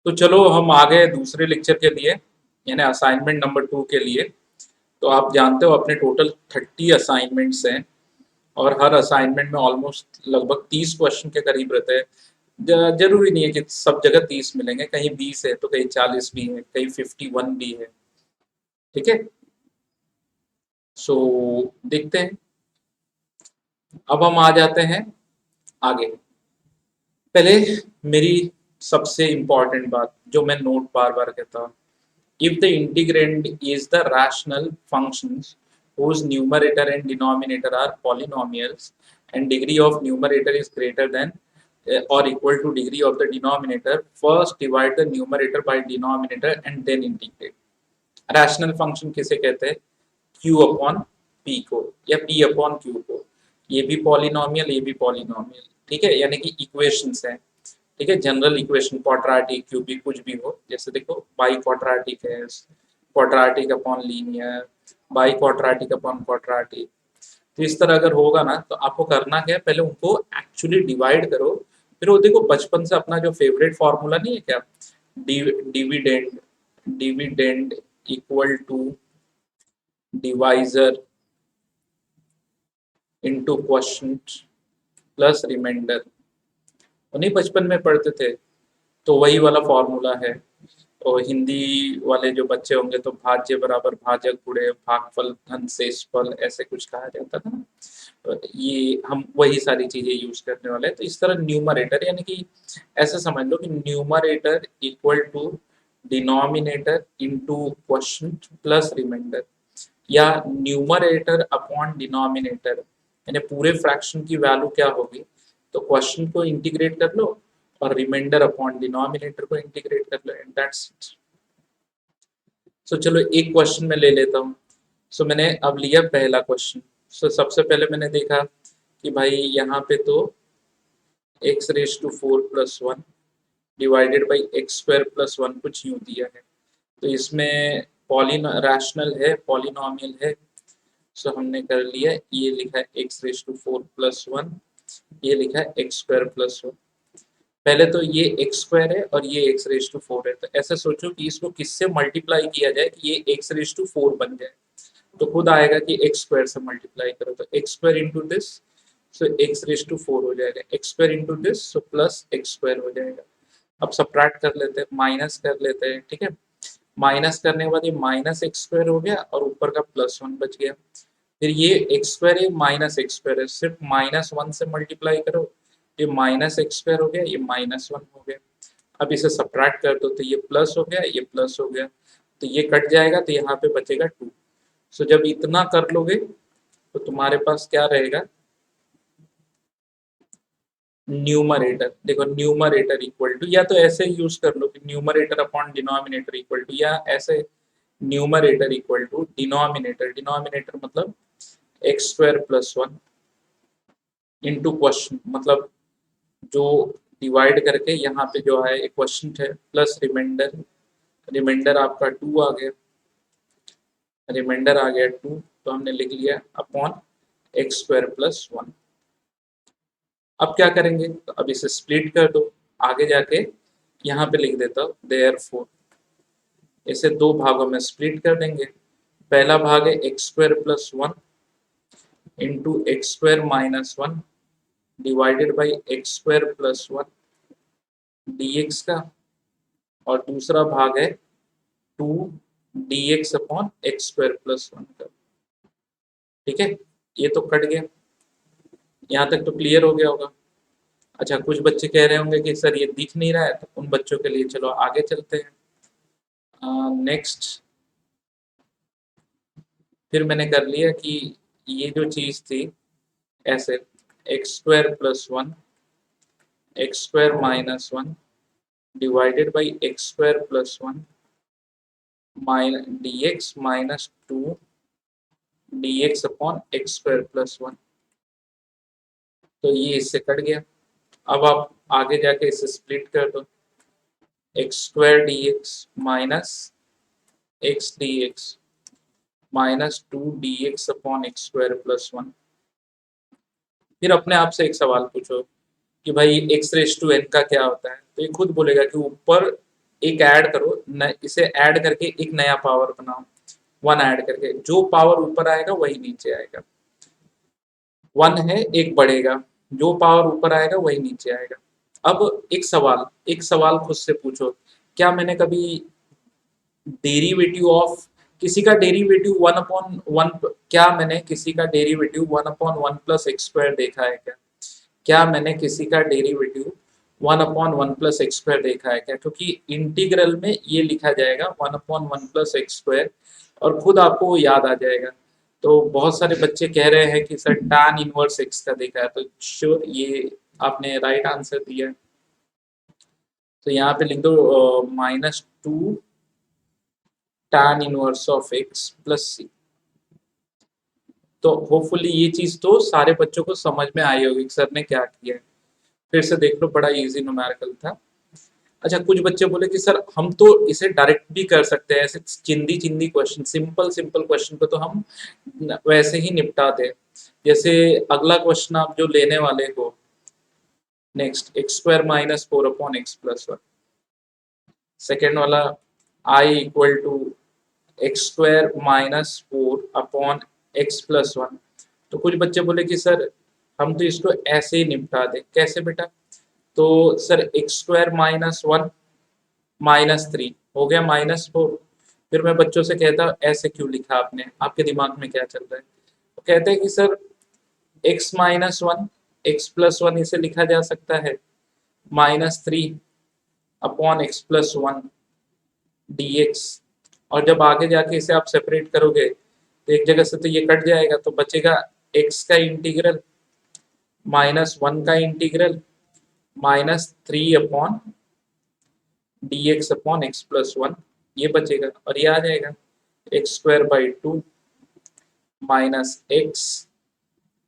तो चलो हम आ गए दूसरे लेक्चर के लिए, यानी असाइनमेंट नंबर 2 के लिए। तो आप जानते हो अपने टोटल 30 असाइनमेंट्स हैं और हर असाइनमेंट में ऑलमोस्ट लगभग 30 क्वेश्चन के करीब रहते हैं। जरूरी नहीं है कि सब जगह 30 मिलेंगे, कहीं 20 है तो कहीं 40 भी है, कहीं 51 भी है। ठीक है, सो देखते हैं। अब हम आ जाते हैं आगे। पहले मेरी सबसे इम्पोर्टेंट बात जो मैं नोट बार बार कहता हूँ, if the integrand is the rational functions whose numerator and denominator are polynomials and degree of numerator is greater than or equal to degree of the denominator, first divide the numerator by denominator and then integrate. Rational function किसे कहते हैं? q upon p को या p upon q को। ये भी polynomial, ये भी पॉलिनोमियल। ठीक है, यानी कि इक्वेशंस हैं। ठीक है, जनरल इक्वेशन क्वाड्रेटिक क्यूबिक कुछ भी हो, जैसे देखो बाई क्वाड्रेटिक है, quadratic upon linear, by quadratic upon quadratic. तो इस तरह अगर होगा ना तो आपको करना क्या है, पहले उनको एक्चुअली डिवाइड करो। फिर वो देखो बचपन से अपना जो फेवरेट फॉर्मूला नहीं है क्या, dividend dividend equal to divisor into quotient plus remainder. उन्हीं बचपन में पढ़ते थे, तो वही वाला फॉर्मूला है। और हिंदी वाले जो बच्चे होंगे तो भाज्य बराबर भाजक गुणे भागफल धन शेषफल ऐसे कुछ कहा जाता था ना। तो ये हम वही सारी चीजें यूज करने वाले हैं। तो इस तरह न्यूमरेटर यानी कि ऐसे समझ लो कि numerator equal to denominator into quotient plus remainder, या न्यूमरेटर अपॉन डिनोमिनेटर, यानी पूरे फ्रैक्शन की वैल्यू क्या होगी तो क्वेश्चन को इंटीग्रेट कर लो और रिमाइंडर अपॉन डिनोमिनेटर को इंटीग्रेट कर लो, एंड दैट्स इट। सो चलो एक क्वेश्चन में ले लेता हूँ। सो मैंने अब लिया पहला क्वेश्चन। सो सबसे पहले मैंने देखा कि भाई यहाँ पे तो x raise to 4 plus 1 divided by x square plus 1 कुछ यूँ दिया है। तो इसमें पॉलिन रैशनल है, पॉलिनोमियल है। सो हमने कर लिया, ये लिखा है x रेज टू 4 प्लस 1, ये लिखा है एक्स स्क्वायर प्लस 1। पहले तो ये एक्स स्क्वायर है और ये एक्स रेज टू 4 है, तो ऐसे सोचो कि इसको किससे मल्टीप्लाई किया जाए कि ये एक्स रेज टू 4 बन जाए। तो खुद आएगा कि एक्स स्क्वायर से मल्टीप्लाई करो तो x square into this, so x raise to 4 हो जाएगा। X square into this, so plus x square हो जाएगा। अब सब्ट्रैक्ट कर लेते हैं, माइनस कर लेते हैं। ठीक है, माइनस करने के बाद ये माइनस एक्स स्क्वायर हो गया और ऊपर का प्लस 1 बच गया। फिर ये एक्स स्क्वायर है, माइनस एक्स स्क्वायर है, सिर्फ माइनस 1 से मल्टीप्लाई करो, ये माइनस एक्स स्क्वायर हो गया, ये माइनस 1 हो गया। अब इसे सब्ट्रैक्ट कर दो तो ये प्लस हो गया, ये प्लस हो गया, तो ये कट जाएगा तो यहाँ पे बचेगा 2। सो जब इतना कर लोगे तो तुम्हारे पास क्या रहेगा, न्यूमरेटर। देखो न्यूमरेटर इक्वल टू, या तो ऐसे यूज कर लो कि numerator upon denominator equal to, या ऐसे numerator equal to denominator, denominator मतलब X square plus 1 into question, मतलब जो डिवाइड करके यहाँ पे जो है एक क्वेश्चन है, प्लस रिमाइंडर, रिमाइंडर आपका 2 आ गया, रिमाइंडर आ गया 2, तो हमने लिख लिया अपॉन एक्स स्क्वायर प्लस 1। अब क्या करेंगे, तो अब इसे स्प्लिट कर दो। आगे जाके यहाँ पे लिख देता हूँ देयरफॉर, इसे दो भागों में स्प्लिट कर देंगे। पहला भाग है x square plus 1 into x square minus 1 divided by x square plus 1 dx का, और दूसरा भाग है 2 dx upon x square plus 1 का। ठीक है, ये तो कट गया, यहाँ तक तो क्लियर हो गया होगा। अच्छा, कुछ बच्चे कह रहे होंगे कि सर ये दिख नहीं रहा है, तो उन बच्चों के लिए चलो आगे चलते हैं। नेक्स्ट, फिर मैंने कर लिया कि ये जो चीज थी ऐसे x square plus 1 x square minus 1 divided by x square plus 1 dx minus 2 dx upon x square plus 1। तो ये इससे कट गया। अब आप आगे जाके इसे स्प्लिट कर दो, x square D x minus x D x minus 2 dx upon x square plus 1। फिर अपने आप से एक सवाल पूछो कि भाई एक्स रेज टू एन का क्या होता है, तो ये खुद बोलेगा कि ऊपर एक ऐड करो इसे ऐड करके एक नया पावर बनाओ, 1 ऐड करके जो पावर ऊपर आएगा वही नीचे आएगा। 1 है, एक बढ़ेगा, जो पावर ऊपर आएगा वही नीचे आएगा। अब एक सवाल खुद से पूछो, क्या मैंने कभी डेरिवेटिव ऑफ किसी का डेरिवेटिव 1/1, क्या मैंने किसी का डेरिवेटिव 1/1 प्लस एक्स स्क्वायर देखा है क्या? क्या मैंने किसी का डेरिवेटिव 1/1 प्लस एक्स स्क्वायर देखा है क्या? क्योंकि इंटीग्रल में ये लिखा जाएगा 1/1 प्लस एक्स स्क्वायर और खुद आपको वो याद आ जाएगा। तो बहुत सारे बच्चे कह रहे हैं कि सर tan इनवर्स एक्स का देखा है, तो श्योर ये आपने राइट आंसर दिया है। तो यहाँ पे लिख दो -2 tan inverse of X plus C. तो होपफुली ये चीज तो सारे बच्चों को समझ में आई होगी सर ने क्या किया है। फिर से देख लो, बड़ा इजी न्यूमेरिकल था। अच्छा, कुछ बच्चे बोले कि सर हम तो इसे डायरेक्ट भी कर सकते हैं, ऐसे चिंदी चिंदी क्वेश्चन, सिंपल सिंपल क्वेश्चन को तो हम वैसे ही निपटा दें। जैसे अगला क्वेश्चन आप जो लेने वाले हो next, X square minus 4/x+1। Second वाला I equal to X square minus 4/x+1। तो कुछ बच्चे बोले कि सर हम तो इसको ऐसे ही निपटा दें, कैसे बेटा? तो सर एक्स स्क्वायर -1 -3 हो गया -4। फिर मैं बच्चों से कहता ऐसे क्यों लिखा आपने, आपके दिमाग में क्या चल रहा है? तो कहते हैं कि सर x-1 x+1 इसे लिखा जा सकता है -3/x+1 dx। और जब आगे जाके इसे आप सेपरेट करोगे तो एक जगह से तो ये कट जाएगा, तो बचेगा x का इंटीग्रल -1 का इंटीग्रल -3 dx/x+1, ये बचेगा और ये आ जाएगा x² 2 - x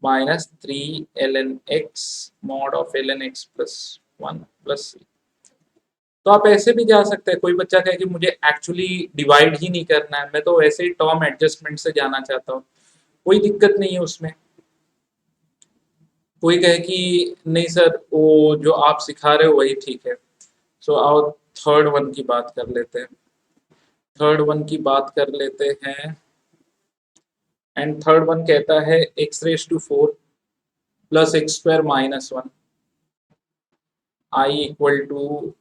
-3 ln x mod of ln x+1 + c। तो आप ऐसे भी जा सकते हैं। कोई बच्चा कहे कि मुझे एक्चुअली डिवाइड ही नहीं करना है, मैं तो वैसे ही टर्म एडजस्टमेंट से जाना चाहता हूँ, कोई दिक्कत नहीं है उसमें। कोई कहे कि नहीं सर वो जो आप सिखा रहे हो वही ठीक है। सो आओ थर्ड वन की बात कर लेते हैं। एंड थर्ड वन कहता है x⁴ plus x² - 1 I equal to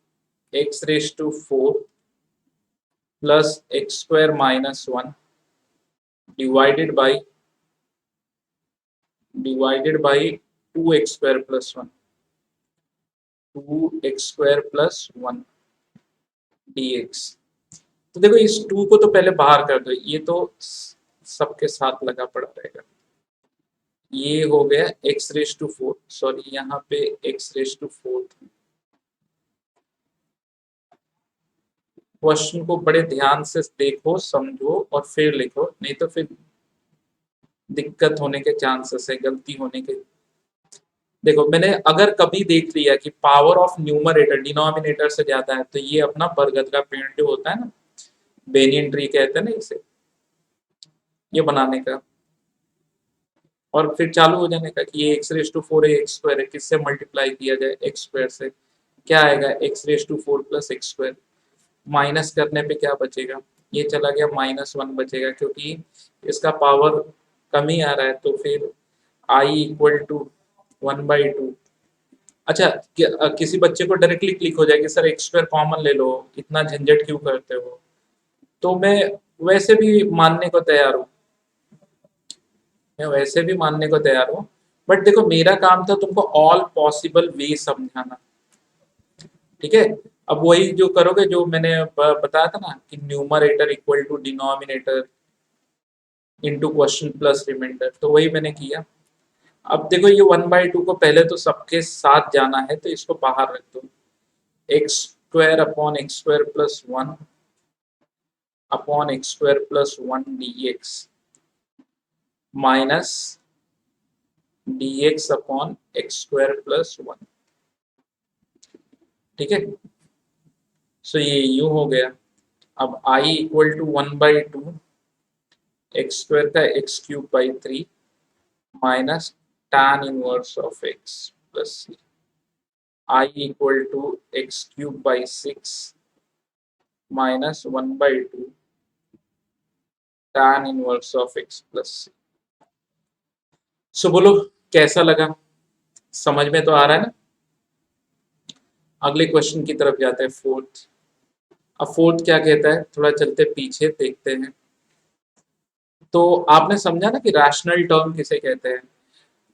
x⁴ plus x² - 1 divided by 2x² + 1 2x² + 1 dx। तो देखो इस 2 को तो पहले बाहर कर दो, ये तो सबके साथ लगा पड़ा रहेगा। ये हो गया x⁴, सॉरी यहाँ पे x⁴ क्वेश्चन को बड़े ध्यान से देखो, समझो और फिर लिखो, नहीं तो फिर दिक्कत होने के चांसेस है, गलती होने के। देखो मैंने अगर कभी देख लिया कि पावर ऑफ न्यूमरेटर डिनोमिनेटर से ज्यादा है, तो ये अपना बरगद का पेड़ जो होता है ना, बेनियन ट्री कहते हैं ना इसे, ये बनाने का और फिर चालू हो जाने का कि ये x⁴ है, x² है, किससे मल्टीप्लाई किया जाए, x² से। क्या आएगा x⁴ प्लस x²। माइनस करने पे क्या बचेगा, ये चला गया -1 बचेगा, क्योंकि इसका पावर कम ही आ रहा है। तो फिर आई इक्वल टू 1/2। अच्छा, किसी बच्चे को डायरेक्टली क्लिक हो जाए कि सर x² कॉमन ले लो, इतना झंझट क्यों करते हो? तो वैसे भी मानने को तैयार हूँ मैं वैसे भी मानने को तैयार हूँ। बट देखो मेरा काम था तुमको ऑल पॉसिबल वे समझाना, ठीक है? अब वही जो करोगे जो मैंने बताया था ना कि numerator equal to denominator into question plus remainder, तो वही मैंने किया। अब देखो ये 1/2 को पहले तो सबके साथ जाना है, तो इसको बाहर रख दो। x² + 1 x² + 1 dx minus dx/x² + 1, ठीक है? सो ये यूं हो गया। अब आई इक्वल टू 1/2 x² का x³ / 3 minus tan inverse of x plus c। I equal to x³ / 6 minus 1/2 tan inverse of x plus C. So बोलो कैसा लगा, समझ में तो आ रहा है ना। अगले क्वेश्चन की तरफ जाते हैं, फोर्थ। अब फोर्थ क्या कहता है, थोड़ा चलते पीछे देखते हैं। तो आपने समझा ना कि रैशनल टर्म किसे कहते हैं।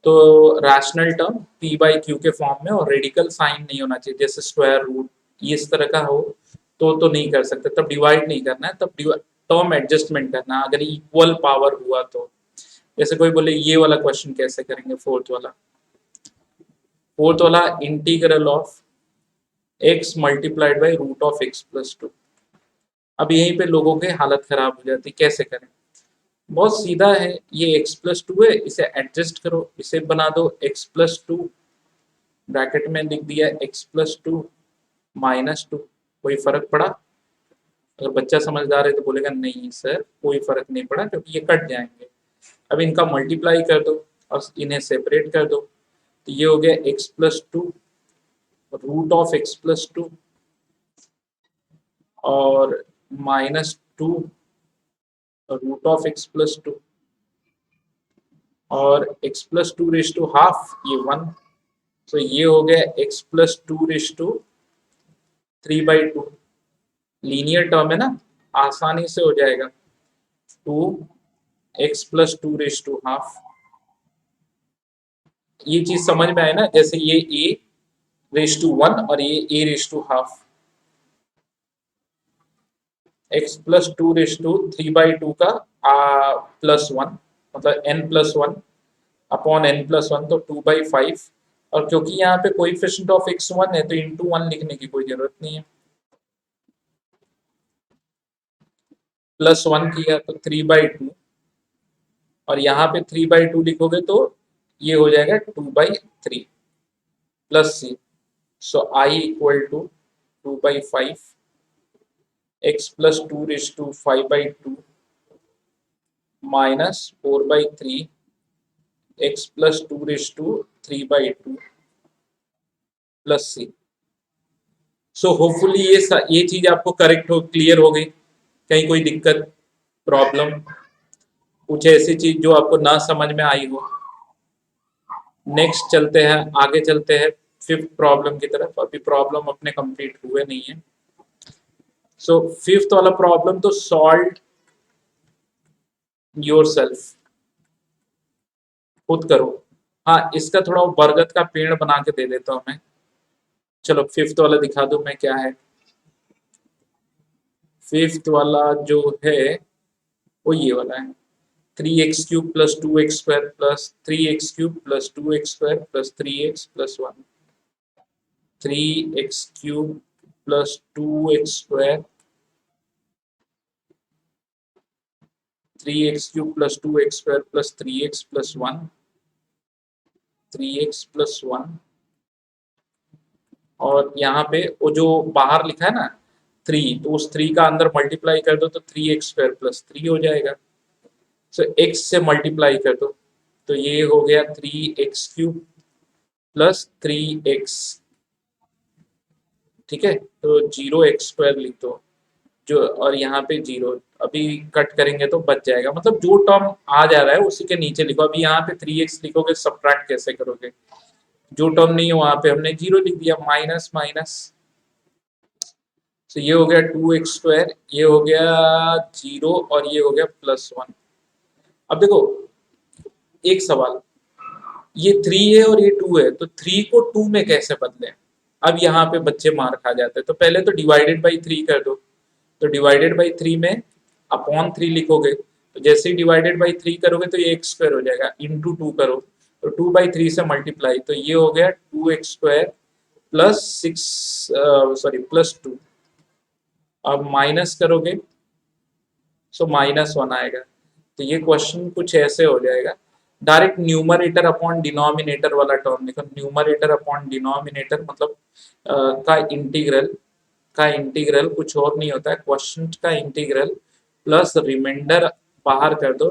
तो rational term p by Q के फॉर्म में और रेडिकल साइन नहीं होना चाहिए, जैसे स्क्वायर रूट ये इस तरह का हो तो नहीं कर सकते, तब डिवाइड नहीं करना है, तब टर्म एडजस्टमेंट करना है, अगर इक्वल पावर हुआ तो। जैसे कोई बोले ये वाला क्वेश्चन कैसे करेंगे, फोर्थ वाला integral of x multiplied by root of x plus 2। अब यहीं पे लोगों के हालत खराब हो जाती, कैसे करें। बहुत सीधा है, ये x प्लस 2 है, इसे एडजस्ट करो, इसे बना दो x प्लस 2, ब्रैकेट में लिख दिया x प्लस 2 माइनस 2। कोई फर्क पड़ा? अगर बच्चा समझदार है तो बोलेगा नहीं सर कोई फर्क नहीं पड़ा, क्योंकि ये कट जाएंगे। अब इनका मल्टीप्लाई कर दो और इन्हें सेपरेट कर दो, तो ये हो गया x plus 2 root of x plus 2 और minus 2 root of x plus 2 और x plus 2 raise to half, ये 1। तो ये हो गया x plus 2 raise to 3/2। Linear term है ना, आसानी से हो जाएगा। 2x plus 2 raise to half. ये चीज समझ में आए ना, जैसे ये a रेस टू 1 और ये a raise to half. x plus 2 raise to 3/2 का प्लस 1, मतलब n plus 1 upon n plus 1, तो 2/5। और क्योंकि यहाँ पे कोएफिशिएंट ऑफ x 1 है तो इंटू 1 लिखने की कोई जरूरत नहीं है। प्लस 1 किया तो 3/2 और यहाँ पे 3/2 लिखोगे तो ये हो जाएगा 2/3 plus c। So I equal to 2/5 x plus 2 raise to 5/2 minus 4/3 x plus 2 raise to 3/2 plus c। So hopefully ये चीज आपको करेक्ट हो, क्लियर हो गई। कहीं कोई दिक्कत, प्रॉब्लम, कुछ ऐसी चीज जो आपको ना समझ में आई हो। नेक्स्ट चलते हैं, आगे चलते हैं फिफ्थ प्रॉब्लम की तरफ। अभी प्रॉब्लम अपने कंप्लीट हुए नहीं है। सो फिफ्थ वाला प्रॉब्लम तो सॉल्व योरसेल्फ, खुद करो। हाँ, इसका थोड़ा बरगद का पेड़ बना के दे देता हूं मैं। चलो फिफ्थ वाला दिखा दो मैं क्या है। फिफ्थ वाला जो है वो ये वाला है, 3x³ plus 2x² plus 3x³ plus 2x² plus 3x plus 1। 3x³ plus 2x² 3x³ plus 2x² plus 3x plus 1 3x plus 1। और यहाँ पे वो जो बाहर लिखा है ना 3, तो उस 3 का अंदर मल्टीप्लाई कर दो तो 3x² प्लस 3 हो जाएगा। सो x से मल्टीप्लाई कर दो तो ये हो गया 3x³ प्लस 3x। ठीक है, तो 0x² लिख दो जो, और यहाँ पे 0 अभी कट करेंगे तो बच जाएगा, मतलब जो टर्म आ जा रहा है उसी के नीचे लिखो। अभी यहाँ पे 3x लिखोगे, सब्ट्रैक्ट कैसे करोगे, जो टर्म नहीं है वहां पे हमने 0 लिख दिया, माइनस माइनस। तो ये हो गया 2x², ये हो गया 0 और ये हो गया प्लस 1। अब देखो एक सवाल, ये 3 है और ये 2 है, तो 3 को 2 में कैसे बदलें। अब यहाँ पे बच्चे मार खा जाते हैं, तो पहले तो डिवाइडेड बाई 3 कर दो। तो डिवाइडेड बाई 3 में अपॉन 3 लिखोगे, तो जैसे ही डिवाइडेड बाई 3 करोगे तो ये x² हो जाएगा, इंटू 2 करो तो 2/3 से मल्टीप्लाई, तो ये हो गया 2x² प्लस 6 सॉरी प्लस 2। अब माइनस करोगे सो -1 आएगा। तो ये क्वेश्चन कुछ ऐसे हो जाएगा, डायरेक्ट न्यूमरेटर अपॉन डिनोमिनेटर वाला टर्म लिखो। न्यूमरेटर अपॉन डिनोमिनेटर मतलब का इंटीग्रल कुछ और नहीं होता है, क्वेश्चन का इंटीग्रल प्लस रिमाइंडर बाहर कर दो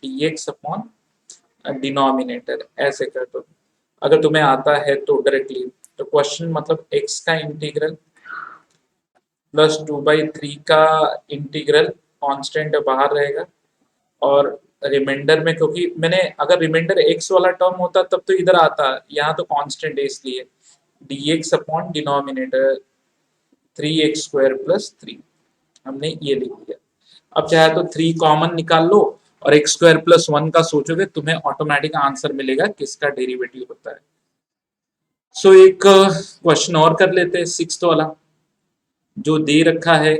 dx अपॉन डिनोमिनेटर, ऐसे कर दो। अगर तुम्हें आता है तो डायरेक्टली, तो क्वेश्चन मतलब x का इंटीग्रल प्लस 2/3 का इंटीग्रल कांस्टेंट बाहर रहेगा, और रिमाइंडर में क्योंकि मैंने अगर रिमाइंडर एक्स वाला टर्म होता तब तो इधर आता, यहाँ तो कांस्टेंट है इसलिए dx अपॉन डिनोमिनेटर 3x² + 3 हमने ये लिख दिया। अब चाहे तो 3 कॉमन निकाल लो और x² + 1 का सोचोगे, तुम्हें ऑटोमेटिक आंसर मिलेगा किसका डेरिवेटिव होता है। सो एक क्वेश्चन और कर लेते हैं, 6th वाला जो दे रखा है।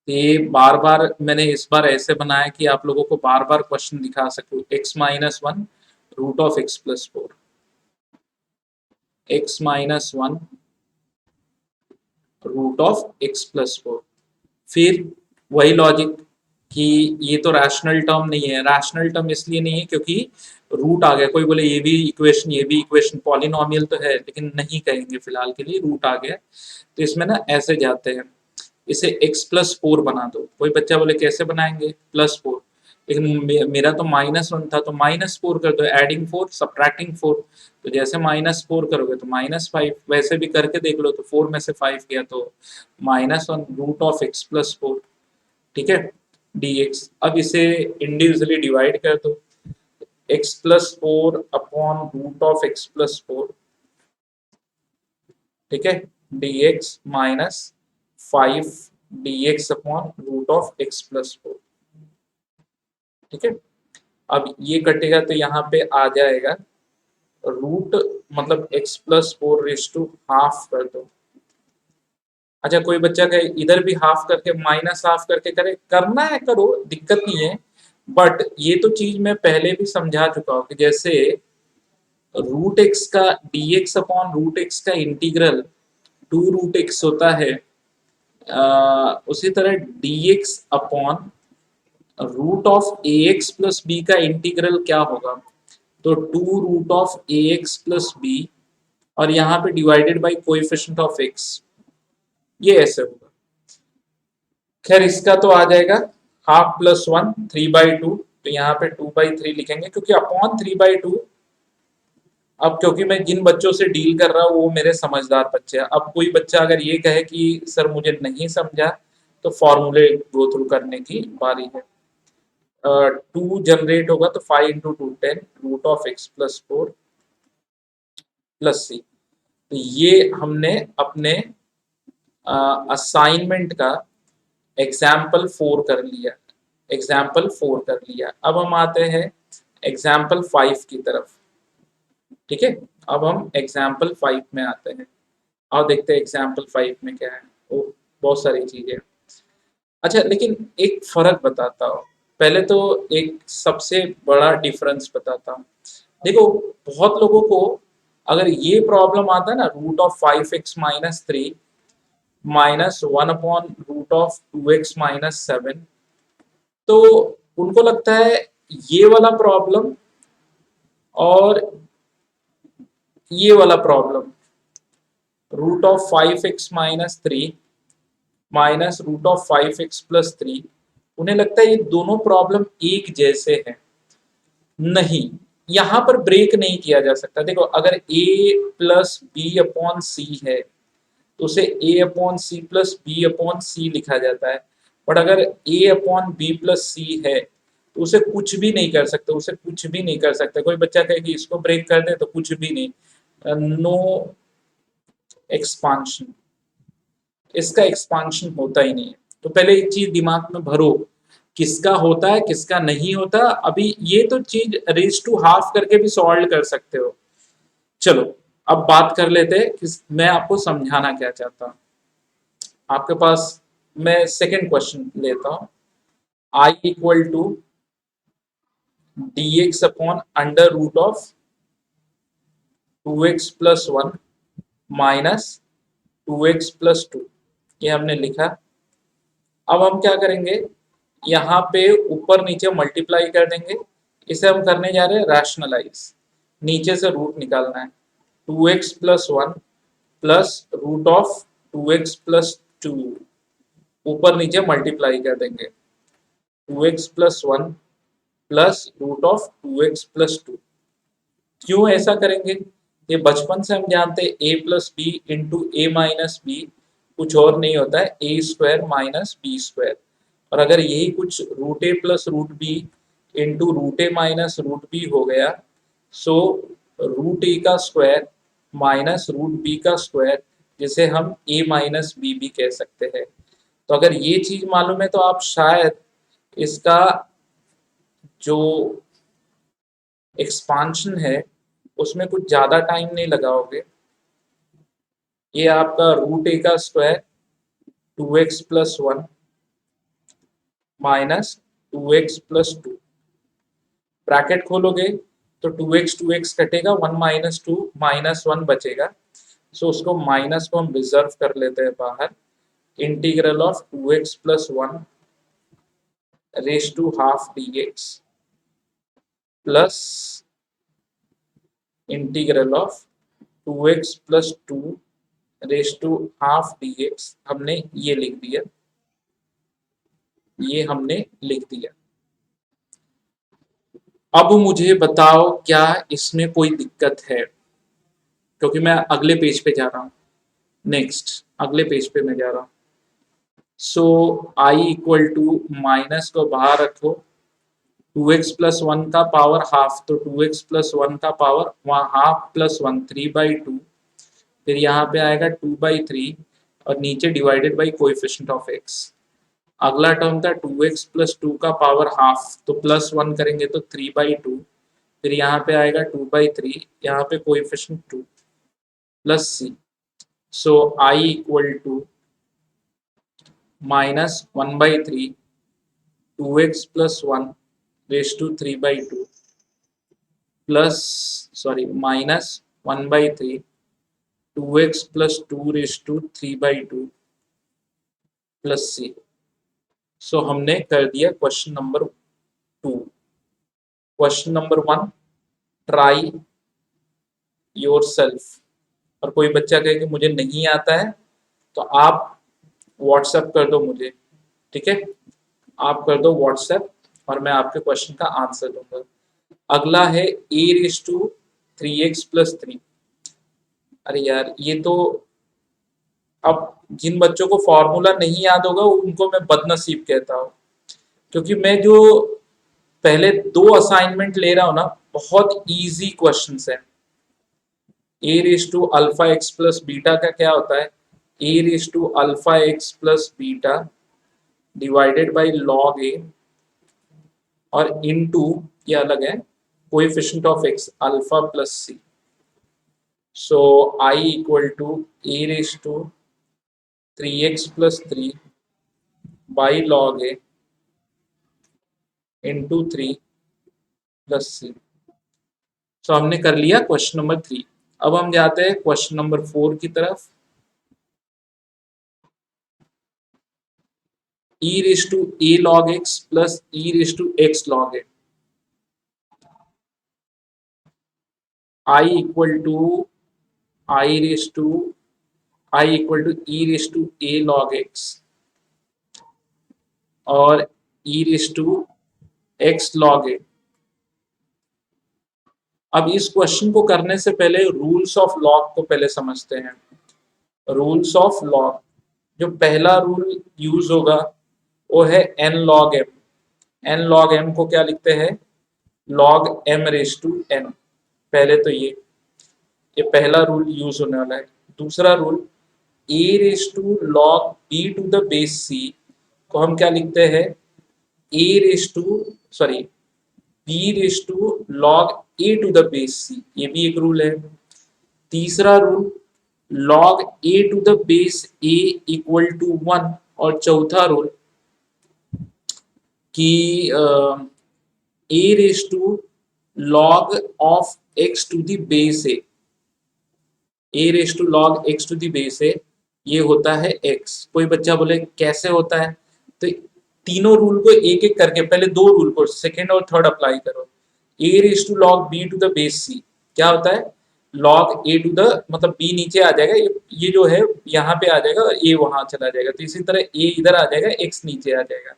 ये बार बार मैंने इस बार ऐसे बनाया कि आप लोगों को बार बार क्वेश्चन दिखा सकूं। x-1 root of x + 4, x-1 root of x + 4। फिर वही लॉजिक कि ये तो रैशनल टर्म नहीं है। रैशनल टर्म इसलिए नहीं है क्योंकि रूट आ गया। कोई बोले ये भी इक्वेशन पॉलिनोमियल तो है, लेकिन नहीं कहेंगे फिलहाल के लिए, रूट आ गया। तो इसमें ना ऐसे जाते हैं, इसे x + 4 बना दो। कोई बच्चा बोले कैसे बनाएंगे +4, लेकिन मेरा तो -1 था तो -4 कर दो, एडिंग 4 सब्ट्रैक्टिंग 4। तो जैसे -4 करोगे तो -5, वैसे भी करके देख लो। तो 4 में से 5 गया तो -1 रूट ऑफ x + 4, ठीक है, dx। अब इसे इंडिविजुअली डिवाइड कर दो, x + 4 upon root of x + 4, ठीक है, dx -5 dx upon root of x + 4, ठीक है। अब ये कटेगा तो यहाँ पे आ जाएगा रूट, मतलब x + 4 रेज़ टू हाफ कर दो। अच्छा, कोई बच्चा कहे इधर भी हाफ करके माइनस हाफ करके करे, करना है करो, दिक्कत नहीं है। बट ये तो चीज मैं पहले भी समझा चुका हूँ कि जैसे रूट एक्स का dx अपॉन रूट एक्स का इंटीग्रल 2√x होता है, उसी तरह dx upon root of ax plus b का इंटीग्रल क्या होगा, तो 2√x प्लस b, और यहाँ पे divided by coefficient of x, ये ऐसे होगा। खैर इसका तो आ जाएगा हाफ + 1 3/2, तो यहाँ पे 2/3 लिखेंगे क्योंकि अपॉन 3/2। अब क्योंकि मैं जिन बच्चों से डील कर रहा हूँ वो मेरे समझदार बच्चे हैं। अब कोई बच्चा अगर ये कहे कि सर मुझे नहीं समझा, तो फॉर्मूले गो थ्रू करने की बारी है। 2 जनरेट होगा तो 5 × 2 10 रूट ऑफ x + 4 + c। तो ये हमने अपने असाइनमेंट का एग्जाम्पल 4 कर लिया। अब हम आते हैं एग्जाम्पल 5 की तरफ, ठीक है। अब हम एग्जाम्पल 5 में आते हैं और देखते हैं एग्जाम्पल 5 में क्या है। ओ, बहुत सारी चीजें। अच्छा, लेकिन एक फर्क बताता हूँ पहले तो, एक सबसे बड़ा डिफरेंस बताता हूँ। देखो, बहुत लोगों को अगर ये प्रॉब्लम आता है ना, root of 5x - 3 -1 upon root of 2x - 7, तो उनको लगता है ये वाला प्रॉब्लम और ये वाला problem, root of 5x - 3 minus root of 5x + 3, उन्हें लगता है ये दोनों प्रॉब्लम एक जैसे हैं। नहीं, यहाँ पर ब्रेक नहीं किया जा सकता। देखो, अगर a + b/c है तो उसे a/c + b/c लिखा जाता है। बट अगर a/b + c है तो उसे कुछ भी नहीं कर सकते, उसे कुछ भी नहीं कर सकते। कोई बच्चा कहे कि इसको ब्रेक कर दे तो कुछ भी नहीं, नो एक्सपांशन, इसका एक्सपांशन होता ही नहीं है। तो पहले एक चीज दिमाग में भरो, किसका होता है किसका नहीं होता। अभी ये तो चीज रेज टू हाफ करके भी सॉल्व कर सकते हो। चलो, अब बात कर लेते हैं कि मैं आपको समझाना क्या चाहता हूँ। आपके पास मैं सेकंड क्वेश्चन लेता हूँ, i = dx upon under root of 2x + 1 minus 2x + 2, ये हमने लिखा। अब हम क्या करेंगे, यहाँ पे ऊपर नीचे मल्टीप्लाई कर देंगे। इसे हम करने जा रहे हैं रैशनलाइज, नीचे से रूट निकालना है। 2x + 1 plus root of 2x + 2, ऊपर नीचे मल्टीप्लाई कर देंगे। 2x + 1 plus root of 2x + 2। क्यों ऐसा करेंगे, ये बचपन से हम जानते हैं A plus B into A minus B कुछ और नहीं होता है A square minus B square. और अगर यही कुछ root A plus root B into root A minus root B हो गया, सो रूट ए का स्क्वायर माइनस रूट बी का स्क्वायर, जिसे हम ए माइनस बी भी कह सकते हैं। तो अगर ये चीज मालूम है तो आप शायद इसका जो एक्सपांशन है उसमें कुछ ज्यादा टाइम नहीं लगाओगे। ये आपका रूट ए का square 2x plus one minus 2x plus two, bracket खोलोगे तो 2x कटेगा, 1 माइनस टू माइनस वन बचेगा। सो उसको माइनस को हम रिजर्व कर लेते हैं बाहर। Integral of 2x plus one raise to half dx plus integral of 2x plus two raise to half dx, हमने ये लिख दिया, ये हमने लिख दिया। अब मुझे बताओ क्या इसमें कोई दिक्कत है, क्योंकि मैं अगले पेज पे जा रहा हूँ। नेक्स्ट अगले पेज पे मैं जा रहा हूँ। सो आई इक्वल टू माइनस को बाहर रखो, 2x प्लस वन का पावर हाफ, तो 2x प्लस वन का पावर वहाँ हाफ प्लस वन 3/2, फिर यहाँ पे आएगा 2/3 और नीचे divided by coefficient of x। अगला टर्म था 2x प्लस टू का पावर हाफ, तो प्लस वन करेंगे तो 3/2, फिर यहाँ पे आएगा 2/3, यहाँ पे coefficient 2 plus c। So I equal to minus 1/3 2x plus one raise to 3/2 plus sorry minus 1/3 2x plus two raise to 3/2 plus c। So हमने कर दिया question number 2। Question number 1, try yourself. और कोई बच्चा कहे कि मुझे नहीं आता है तो आप व्हाट्सएप कर दो मुझे, ठीक है, आप कर दो व्हाट्सएप और मैं आपके क्वेश्चन का आंसर दूंगा। अगला है a raise to 3x plus 3। अरे यार ये तो, अब जिन बच्चों को फॉर्मूला नहीं याद होगा उनको मैं बदनसीब कहता हूँ, क्योंकि मैं जो पहले 2 असाइनमेंट ले रहा हूँ ना, बहुत इजी क्वेश्चंस है। a raise to alpha X plus beta का क्या होता है, a raise to alpha X plus beta divided by log A और इनटू, ये अलग है, coefficient of x alpha plus c। So I equal to a raise to 3x plus 3 by log A into 3 plus c। So हमने कर लिया question number 3। अब हम जाते हैं क्वेश्चन नंबर 4 की तरफ। e raise to a log x plus e raise to x log a। I equal to i raise to i equal to e raise to a log x और e raise to x log a। अब इस question को करने से पहले rules of log को पहले समझते हैं। रूल्स ऑफ लॉग, जो पहला रूल यूज होगा वो है n log m। n log m को क्या लिखते हैं, log m raise to n। पहले तो ये पहला रूल यूज होने वाला है। दूसरा rule, a raise to log b to the base c को हम क्या लिखते हैं, a raise to sorry b raise to log a to the base c, ये भी एक रूल है। तीसरा rule, log a to the base a equal to 1। और चौथा रूल कि a raise to log of x to the base a raise to log x to the base a, ये होता है x। कोई बच्चा बोले कैसे होता है, तो तीनों रूल को एक एक करके पहले 2 रूल को सेकेंड और थर्ड अप्लाई करो। a raise to log b to the base c क्या होता है, log a टू द, मतलब b नीचे आ जाएगा, ये जो है यहाँ पे आ जाएगा, a वहां चला जाएगा, तो इसी तरह a इधर आ जाएगा, x नीचे आ जाएगा।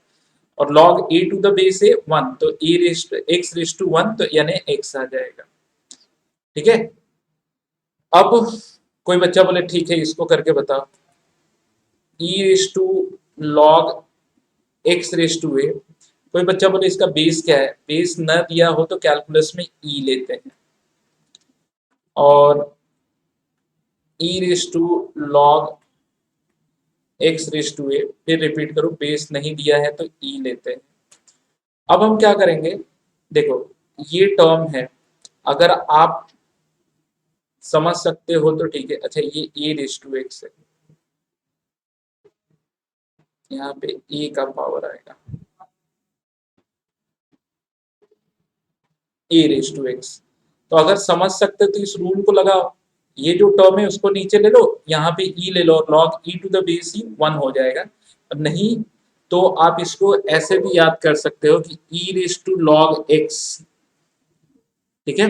और log a to the base a 1, तो a raise to x raise to 1, तो यानी x आ जाएगा, ठीक है। अब कोई बच्चा बोले ठीक है इसको करके बताओ, E raise to log X raise to A. कोई बच्चा बोले इसका बेस क्या है, बेस न दिया हो तो कैलकुलस में ई लेते हैं, और E raise to log X raise to A, फिर रिपीट करो, बेस नहीं दिया है तो ई लेते हैं। अब हम क्या करेंगे, देखो ये टर्म है, अगर आप समझ सकते हो तो ठीक है। अच्छा ये ए रेस टू एक्स है, यहाँ पे ए का पावर आएगा ए रेस टू एक्स। तो अगर समझ सकते हो तो इस रूल को लगाओ, ये जो टर्म है उसको नीचे ले लो, यहाँ पे ई ले लो, और log E to the base E 1 हो जाएगा। और नहीं तो आप इसको ऐसे भी याद कर सकते हो कि ई रेस टू लॉग एक्स, ठीक है,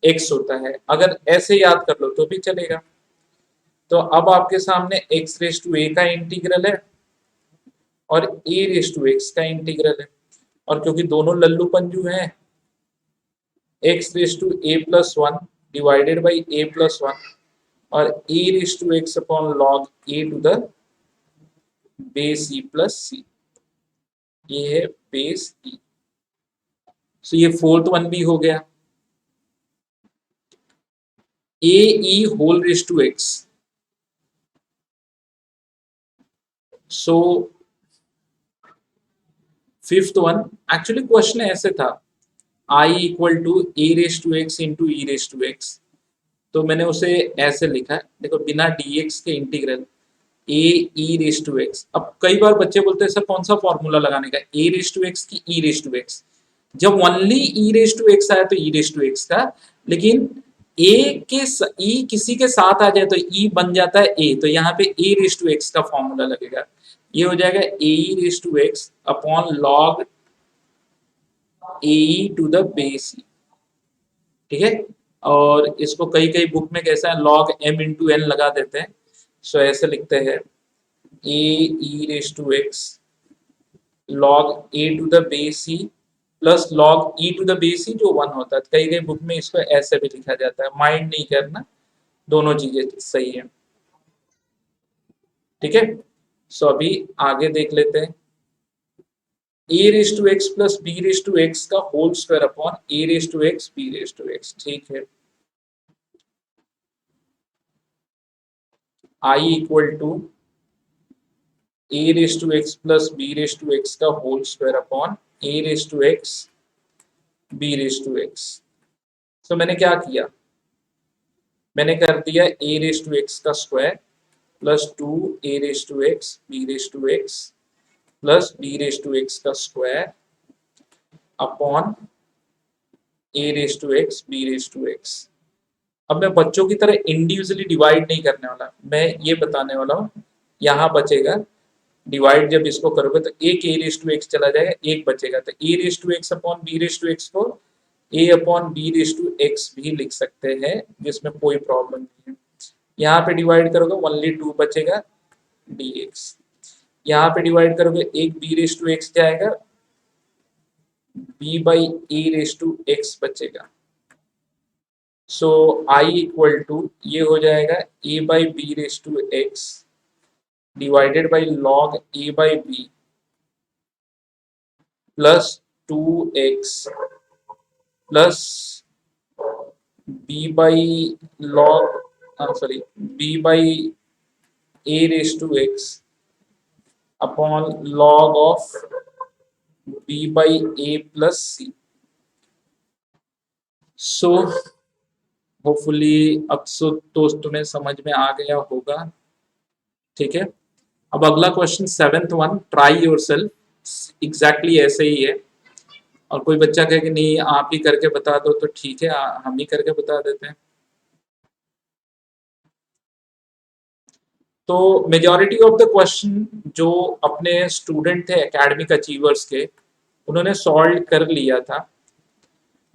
एक्स होता है, अगर ऐसे याद कर लो तो भी चलेगा। तो अब आपके सामने एक्स रेस टू ए का इंटीग्रल है और ए रेस टू एक्स का इंटीग्रल है, और क्योंकि दोनों लल्लू पंजू हैं, X raise to A plus one divided by A plus one, और A raise to x upon log A to the base E plus C, ये है बेस ई। सो ये फोर्थ वन भी हो गया, A E whole raise to X. So fifth one, actually question ऐसे था, I equal to A raise to X into E raise to X, तो मैंने उसे ऐसे लिखा है, देखो बिना dx के integral a E raise to x. अब कई बार बच्चे बोलते हैं सर कौन सा फॉर्मूला लगाने का, ए रेस टू एक्स की ई रेस टू एक्स। जब only e raise to x आया तो ई रेस टू एक्स का, लेकिन ए के ई किसी के साथ आ जाए तो ई बन जाता है ए, तो यहाँ पे ए रेस टू एक्स का फॉर्मूला लगेगा, ये हो जाएगा A raise to x upon log A to the base, ठीक है। और इसको कई कई बुक में कैसा है, लॉग एम इंटू एन लगा देते हैं। सो ऐसे लिखते हैं A E raise to X log A to the base C plus log E to the base C जो 1 होता है। कई कई बुक में इसको ऐसे भी लिखा जाता है, माइंड नहीं करना, दोनों चीजें सही है, ठीक है। सो अभी आगे देख लेते हैं, A raise to X plus B raise to X का whole square upon A raise to X B raise to X, ठीक है। I equal to A raise to X plus B raise to X का whole square upon A raise to X B raise to X. So मैंने क्या किया, मैंने कर दिया A raise to X का square plus 2 A raise to X B raise to X plus B raise to X का square upon A raise to X B raise to x. अब मैं बच्चों की तरह इंडिविजुअली डिवाइड नहीं करने वाला, मैं ये बताने वाला हूँ, यहाँ बचेगा डिवाइड जब इसको करोगे तो एक ए रेस टू एक्स चला जाएगा, एक बचेगा, तो A raise to x upon B raise to X को A upon B raise to X भी लिख सकते हैं, जिसमें कोई प्रॉब्लम नहीं है। यहाँ पे डिवाइड करोगे ओनली 2 बचेगा dx, यहाँ पे डिवाइड करोगे एक बी रेस टू एक्स जाएगा, b by a raise to x बचेगा। सो आई इक्वल टू ये हो जाएगा a by b raise to x divided by log a by बी plus 2x plus b by log sorry b by a raise to x upon log of b by a plus c। So hopefully अब तो तुम्हें समझ में आ गया होगा, ठीक है। अब अगला question seventh one, try yourself, exactly ऐसे ही है। और कोई बच्चा कहे कि नहीं आप ही करके बता दो, तो ठीक है हम ही करके बता देते हैं। तो मेजॉरिटी ऑफ द क्वेश्चन जो अपने स्टूडेंट थे एकेडमिक अचीवर्स के, उन्होंने सॉल्व कर लिया था,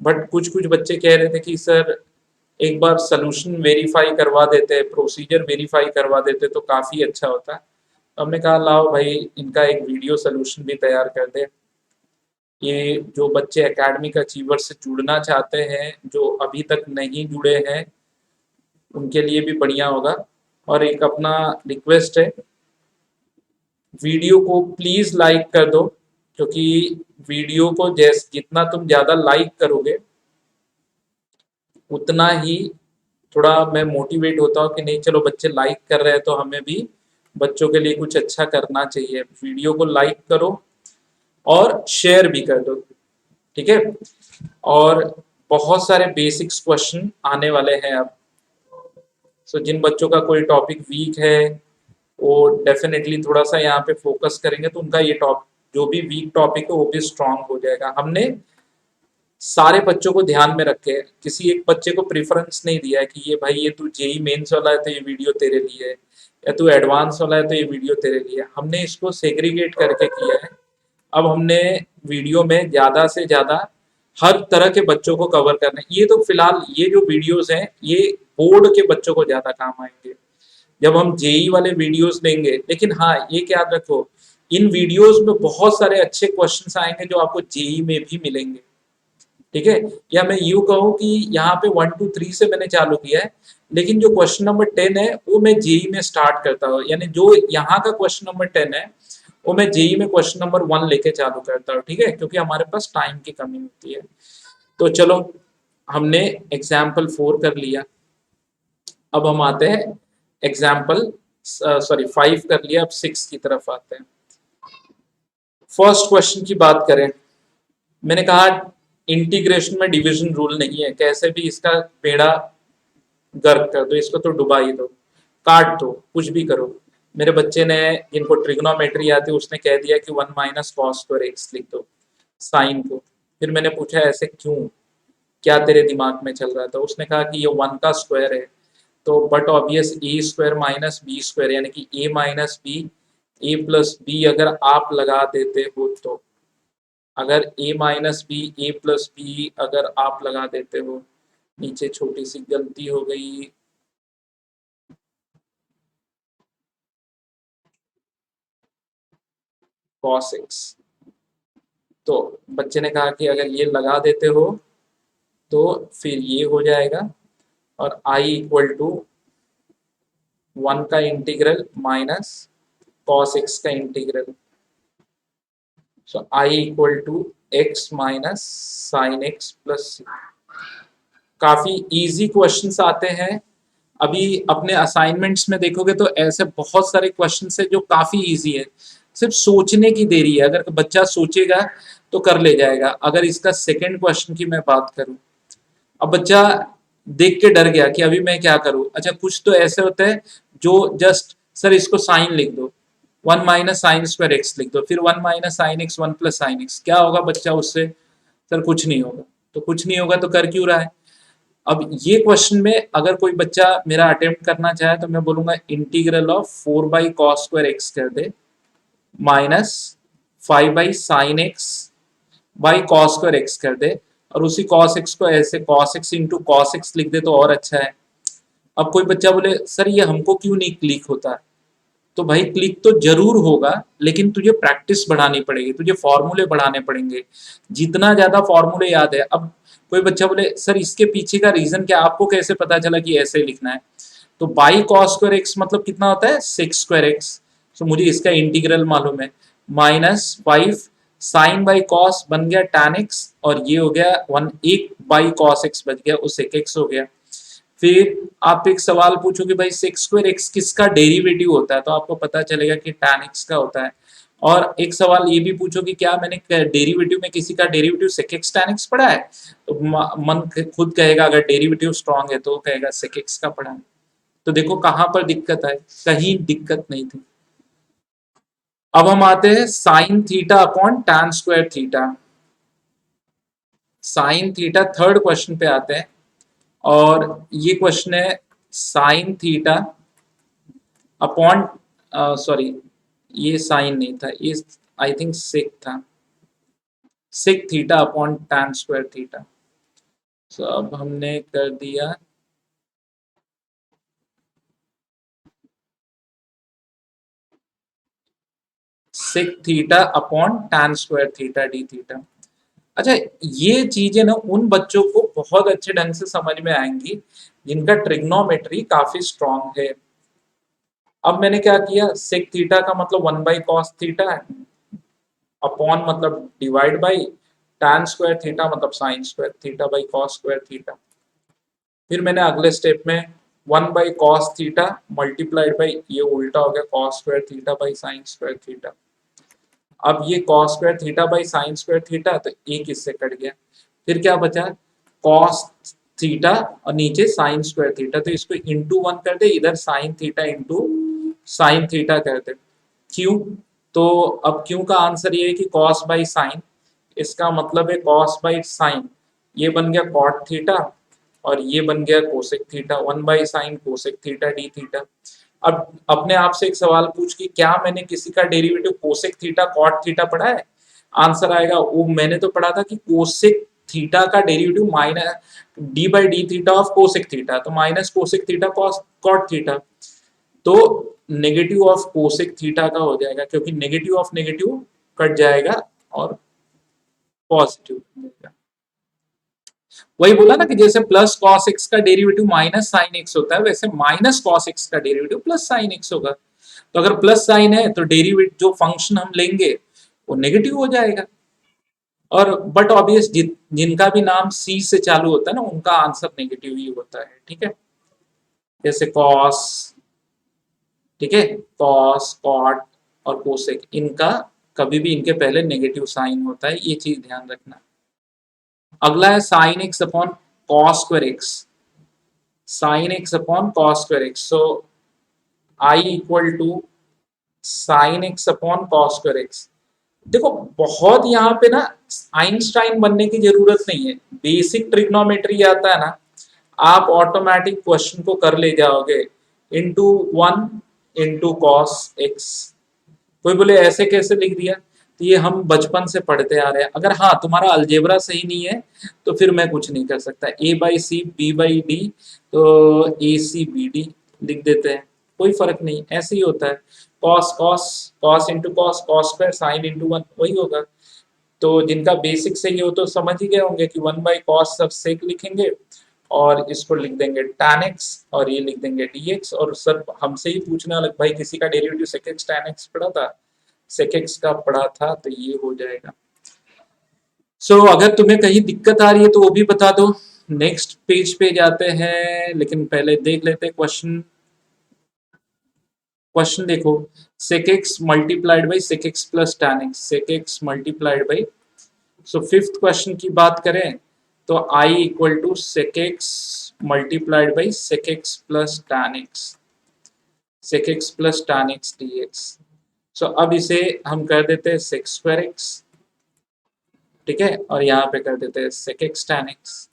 बट कुछ कुछ बच्चे कह रहे थे कि सर एक बार सोल्यूशन वेरीफाई करवा देते, प्रोसीजर वेरीफाई करवा देते तो काफ़ी अच्छा होता। तो हमने कहा लाओ भाई इनका एक वीडियो सोल्यूशन भी तैयार कर दे। ये जो बच्चे एकेडमिक अचीवर से जुड़ना चाहते हैं, जो अभी तक नहीं जुड़े हैं, उनके लिए भी बढ़िया होगा। और एक अपना रिक्वेस्ट है, वीडियो को प्लीज लाइक कर दो, क्योंकि वीडियो को जितना तुम ज्यादा लाइक करोगे उतना ही थोड़ा मैं मोटिवेट होता हूँ कि नहीं चलो बच्चे लाइक कर रहे हैं तो हमें भी बच्चों के लिए कुछ अच्छा करना चाहिए। वीडियो को लाइक करो और शेयर भी कर दो, ठीक है। और बहुत सारे बेसिक्स क्वेश्चन आने वाले हैं अब। सो जिन बच्चों का कोई टॉपिक वीक है वो डेफिनेटली थोड़ा सा यहाँ पे फोकस करेंगे तो उनका ये टॉप जो भी वीक टॉपिक है वो भी स्ट्रांग हो जाएगा। हमने सारे बच्चों को ध्यान में रखे, किसी एक बच्चे को प्रेफरेंस नहीं दिया है कि ये भाई ये तू जेई मेंस वाला है तो ये वीडियो तेरे लिए है, या तू एडवांस वाला है तो ये वीडियो तेरे लिए है। हमने इसको सेग्रीगेट करके किया है। अब हमने वीडियो में ज्यादा से ज्यादा हर तरह के बच्चों को कवर करना है। ये तो फिलहाल ये जो वीडियोस हैं ये बोर्ड के बच्चों को ज्यादा काम आएंगे जब हम जेई वाले वीडियोस देंगे। लेकिन हाँ ये याद रखो, इन वीडियोस में बहुत सारे अच्छे क्वेश्चंस आएंगे जो आपको जेई में भी मिलेंगे, ठीक है। या मैं यूं कहूँ कि यहाँ पे 1 2 3 से मैंने चालू किया है, लेकिन जो क्वेश्चन नंबर 10 है वो मैं जेई में स्टार्ट करता हूँ, यानी जो यहाँ का क्वेश्चन नंबर 10 है वो मैं जेई में क्वेश्चन नंबर 1 लेके चालू करता हूँ, ठीक है, क्योंकि हमारे पास टाइम की कमी होती है। तो चलो हमने एग्जाम्पल 4 कर लिया, अब हम आते हैं एग्जाम्पल सॉरी 5 कर लिया, अब 6 की तरफ आते हैं। फर्स्ट क्वेश्चन की बात करें, मैंने कहा इंटीग्रेशन में डिवीजन रूल नहीं है, कैसे भी इसका पेड़ा गर्क कर दो, इसको तो डुबा ही दो, काट दो, कुछ भी करो। मेरे बच्चे ने जिनको ट्रिग्नोमेट्री आती है उसने कह दिया कि 1 - cos² x लिख दो साइन को। फिर मैंने पूछा ऐसे क्यों, क्या तेरे दिमाग में चल रहा था, उसने कहा कि ये 1 का स्क्वायर है तो बट ऑब्वियस a² - b² यानी कि a - b a+b अगर आप लगा देते हो तो, अगर a - b अगर आप लगा देते हो, नीचे छोटी सी गलती हो गई, cos x। तो बच्चे ने कहा कि अगर ये लगा देते हो तो फिर ये हो जाएगा, और i = 1 का इंटीग्रल माइनस cos x का integral. So i = x - sin x plus. काफी इजी क्वेश्चंस आते हैं। अभी अपने असाइनमेंट्स में देखोगे तो ऐसे बहुत सारे क्वेश्चंस है जो काफी इजी है, सिर्फ सोचने की देरी है। अगर बच्चा सोचेगा तो कर ले जाएगा। अगर इसका सेकंड क्वेश्चन की मैं बात करूं, अब बच्चा देख के डर गया कि अभी मैं क्या करूं। अच्छा कुछ तो ऐसे होते हैं जो जस्ट सर इसको साइन लिख दो, 1 - sin² x लिख दो, फिर 1 - sin x 1 + sin x, क्या होगा बच्चा उससे, सर कुछ नहीं होगा। तो कुछ नहीं होगा तो कर क्यों रहा है। अब ये क्वेश्चन में अगर कोई बच्चा मेरा अटेम्प्ट करना चाहे तो मैं बोलूंगा इंटीग्रल ऑफ 4/cos² x कर दे माइनस 5/sin x/cos² x कर दे, और उसी cos x को ऐसे cos x × cos x लिख दे तो और अच्छा है। अब कोई बच्चा बोले सर ये हमको क्यों नहीं क्लिक होता, तो भाई क्लिक तो जरूर होगा, लेकिन तुझे प्रैक्टिस बढ़ानी पड़ेगी, तुझे फॉर्मूले बढ़ाने पड़ेंगे। जितना ज्यादा फॉर्मूले याद है, अब कोई बच्चा बोले सर इसके पीछे का रीजन क्या, आपको कैसे पता चला कि ऐसे लिखना है, तो बाई cos² x मतलब कितना होता है sec²x। तो मुझे इसका इंटीग्रल मालूम है, -5 sin/cos बन गया tan x, और ये हो गया 1/cos x बच गया, वो sec x हो गया। फिर आप एक सवाल पूछो कि भाई sec²x किसका डेरिवेटिव होता है, तो आपको पता चलेगा कि tan x का होता है। और एक सवाल ये भी पूछो कि क्या मैंने डेरिवेटिव में किसी का derivative sec x tan x पढ़ा है, तो मन खुद कहेगा, अगर डेरिवेटिव स्ट्रांग है तो कहेगा sec x का पढ़ा है। तो देखो कहां पर दिक्कत है, कहीं दिक्कत नहीं थी। अब हम आते हैं sine theta upon tan² theta. Sine theta third question पे आते हैं, और ये क्वेश्चन है साइन थीटा अपॉन सॉरी ये साइन नहीं था, ये आई थिंक सेक था, सेक थीटा अपॉन tan² थीटा। तो अब हमने कर दिया sec theta upon tan² theta D theta. अच्छा, ये चीजें ना उन बच्चों को बहुत अच्छे ढंग से समझ में आएंगी जिनका ट्रिग्नोमेट्री काफी स्ट्रांग है। अब मैंने क्या किया, सेक थीटा का मतलब 1/cos थीटा है, अपॉन मतलब divide by tan square theta मतलब sine square theta by cos square theta. फिर मैंने अगले स्टेप में 1/cos थीटा मल्टीप्लाइड बाई, ये उल्टा हो गया, cos square theta by sine square theta. अब ये cos square theta by sine square theta, तो एक इससे कट गया। फिर क्या बचा, cos थीटा और नीचे साइन स्क्वायर थीटा, तो इसको इंटू 1 कर दे, इधर sine theta into sine theta कर दे। क्यों, तो अब क्यों का आंसर ये है कि cos बाई साइन, इसका मतलब है cos बाई साइन, ये बन गया cot थीटा और ये बन गया cosec theta, 1/sin cosec theta D theta. अब अपने आप से एक सवाल पूछ कि क्या मैंने किसी का derivative cosec theta cot theta पढ़ा है? आंसर आएगा वो मैंने तो पढ़ा था कि कोसेक थीटा का derivative minus D by D theta of cosec theta, तो minus cosec theta cot theta, तो नेगेटिव ऑफ कोसेक थीटा का हो जाएगा, क्योंकि नेगेटिव ऑफ नेगेटिव कट जाएगा और पॉजिटिव मिलेगा। वही बोला ना कि जैसे प्लस कॉस एक्स का डेरिवेटिव माइनस साइन एक्स होता है, वैसे माइनस कॉस एक्स का डेरिवेटिव प्लस साइन एक्स होगा। तो अगर प्लस साइन है तो डेरिवेटिव जो फंक्शन हम लेंगे वो नेगेटिव हो जाएगा। और बट ऑब्वियस जिनका भी नाम सी से चालू होता है ना, उनका आंसर नेगेटिव ही होता है, ठीक है। जैसे कॉस, ठीक है, कॉस कॉट और कोसेक, इनका कभी भी इनके पहले नेगेटिव साइन होता है, ये चीज ध्यान रखना। अगला है sine x upon cos square x, sine x upon cos square x, so I equal to sine x upon cos square x. देखो बहुत यहाँ पे ना आइंस्टाइन बनने की जरूरत नहीं है, बेसिक ट्रिग्नोमेट्री आता है ना, आप ऑटोमेटिक क्वेश्चन को कर ले जाओगे, इंटू 1 इंटू कॉस एक्स। कोई बोले ऐसे कैसे लिख दिया, तो ये हम बचपन से पढ़ते आ रहे हैं। अगर हाँ तुम्हारा अलजेब्रा सही नहीं है तो फिर मैं कुछ नहीं कर सकता, A by C B by D, तो ए सी बी डी लिख देते हैं, कोई फर्क नहीं, ऐसे ही होता है। Cos cos, cos into cos, cos square sine into one, वही होगा। तो जिनका बेसिक सही हो तो समझ ही गए होंगे कि 1/cos सब सेक लिखेंगे और इसको लिख देंगे tan x और ये लिख देंगे dx। और सर हमसे ही पूछने वाला भाई किसी का derivative sec x tan x पढ़ा था, sec x का पढ़ा था, तो ये हो जाएगा। अगर तुम्हें कहीं दिक्कत आ रही है तो वो भी बता दो। नेक्स्ट पेज पे जाते हैं, लेकिन पहले देख लेते हैं क्वेश्चन। क्वेश्चन देखो, sec x multiplied by sec x plus tan x, sec x multiplied by, fifth question की बात करें तो I equal to sec x multiplied by sec x plus tan x, sec x plus tan x dx। अब इसे हम कर देते हैं sec स्क्वायर x, ठीक है, और यहाँ पे कर देते हैं sec x tan x।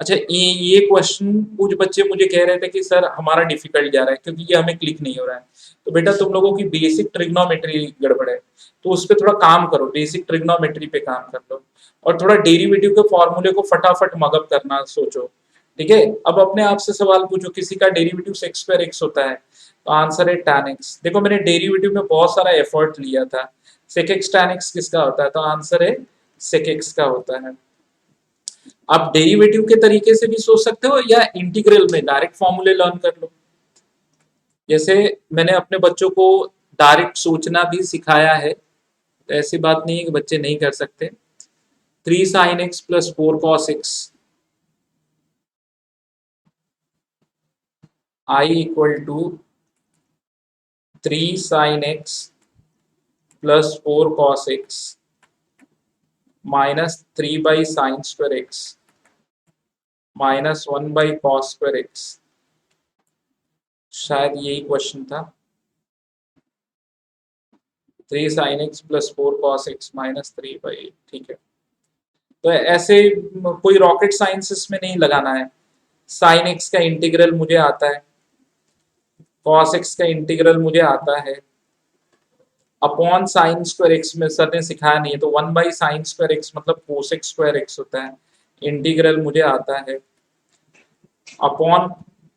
अच्छा, ये क्वेश्चन कुछ बच्चे मुझे कह रहे थे कि सर हमारा डिफिकल्ट जा रहा है क्योंकि ये हमें क्लिक नहीं हो रहा है। तो बेटा तुम लोगों की बेसिक ट्रिग्नोमेट्री गड़बड़ है, तो उस पर थोड़ा काम करो, बेसिक ट्रिग्नोमेट्री पे काम कर लो और थोड़ा डेरिवेटिव के फॉर्मूले को फटाफट मगअप करना सोचो, ठीक है। अब अपने आप से सवाल पूछो, किसी का डेरिवेटिव sec स्क्वायर x होता है तो आंसर है tan x। देखो मैंने डेरिवेटिव में बहुत सारा एफर्ट लिया था, sec x tan x किसका होता है, तो आंसर है sec x का होता है। आप डेरिवेटिव के तरीके से भी सोच सकते हो या इंटीग्रल में डायरेक्ट फॉर्मूले लर्न कर लो। जैसे मैंने अपने बच्चों को डायरेक्ट सोचना भी सिखाया है, तो ऐसी बात नहीं है कि बच्चे नहीं कर सकते। 3 sin x plus 4 cos x, I equal to 3 sin x plus 4 cos x minus 3 by sine square x minus 1 by cos square x. शायद यही क्वेश्चन था, 3 sin x plus 4 cos x minus 3 by, ठीक है। तो ऐसे कोई rocket science में नहीं लगाना है। साइन एक्स का इंटीग्रल मुझे आता है, कॉस एक्स का इंटीग्रल मुझे आता है, अपॉन साइन स्क्वायर एक्स में सर ने सिखाया नहीं है, तो 1/sin स्क्वायर एक्स मतलब कोसेक स्क्वायर एक्स होता है, इंटीग्रल मुझे आता है, अपॉन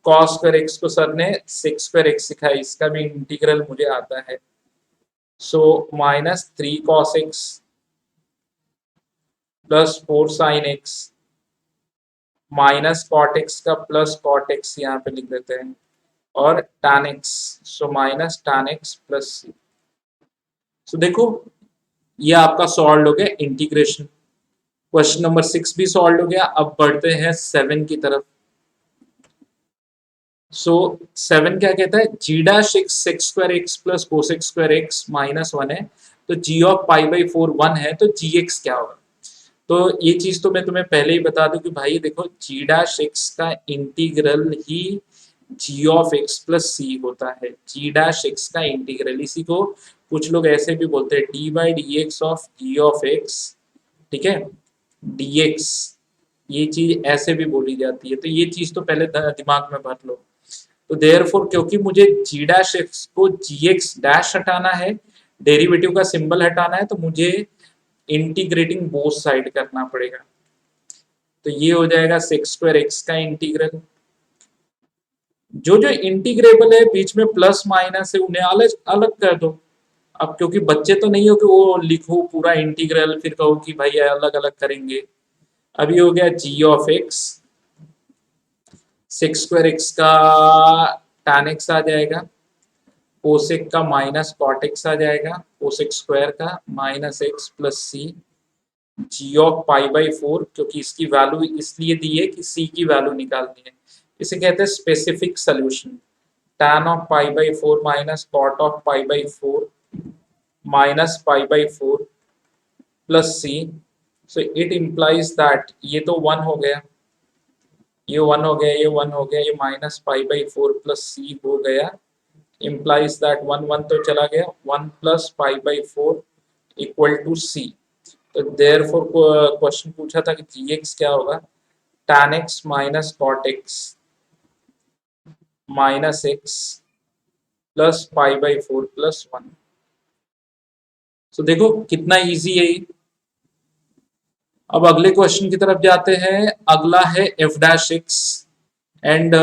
कॉस स्क्वायर एक्स को सर ने सेक स्क्वायर एक्स सिखाया, इसका भी इंटीग्रल मुझे आता है। Minus 3 cos x plus 4 sin x minus cot X का प्लस कॉट एक्स यहाँ पे लिख देते हैं, और tan x, so minus tan x plus C. So देखो ये आपका सॉल्व हो गया इंटीग्रेशन। क्वेश्चन नंबर 6 भी सॉल्व हो गया। अब बढ़ते हैं 7 की तरफ। सो 7 क्या कहता है, G dash X sec square X plus cosec square x minus 1 है, तो जी ऑफ पाई बाई 4 1 है, तो जी एक्स क्या होगा। तो ये चीज तो मैं तुम्हें पहले ही बता दूं कि भाई देखो जी डैश एक्स का इंटीग्रल ही G of X plus C होता है। जी डैश एक्स का इंटीग्रल, इसी को कुछ लोग ऐसे भी बोलते हैं D by D X of G of X, ठीक है, dx, ये चीज ऐसे भी बोली जाती है। तो ये चीज तो पहले दिमाग में भर लो। तो देयरफॉर क्योंकि मुझे जी डैश एक्स को जी एक्स डैश हटाना है, डेरिवेटिव का सिंबल हटाना है, तो मुझे इंटीग्रेटिंग बोथ साइड करना पड़ेगा। तो ये हो जाएगा सेक्स स्क्वायर एक्स का इंटीग्रल। जो जो इंटीग्रेबल है बीच में प्लस माइनस है उन्हें अलग अलग कर दो। अब क्योंकि बच्चे तो नहीं हो कि वो लिखो पूरा इंटीग्रल फिर कहो कि भाई अलग अलग करेंगे। अभी हो गया G of X, sec square X का tan एक्स आ जाएगा, कोसेक का माइनस कॉट एक्स आ जाएगा, कोसेक स्क्वायर का minus x plus C, G of pi by 4, क्योंकि इसकी वैल्यू इसलिए दी है कि सी की वैल्यू निकालनी है। इसे कहते हैं specific solution. tan of pi by 4 minus cot of pi by 4 minus pi by 4 plus C. So it implies that, ये तो 1 हो गया, ये 1 हो गया, ये 1 हो गया, ये माइनस पाई बाई 4 प्लस सी हो गया, implies that 1 1 तो चला गया, 1 plus pi by 4 equal to C. तो देयरफॉर क्वेश्चन पूछा था कि जी एक्स क्या होगा, tan x minus cot x minus x plus pi by 4 plus 1। So देखो कितना इजी है ये। अब अगले क्वेश्चन की तरफ जाते हैं। अगला है एफ डैश एक्स, एंड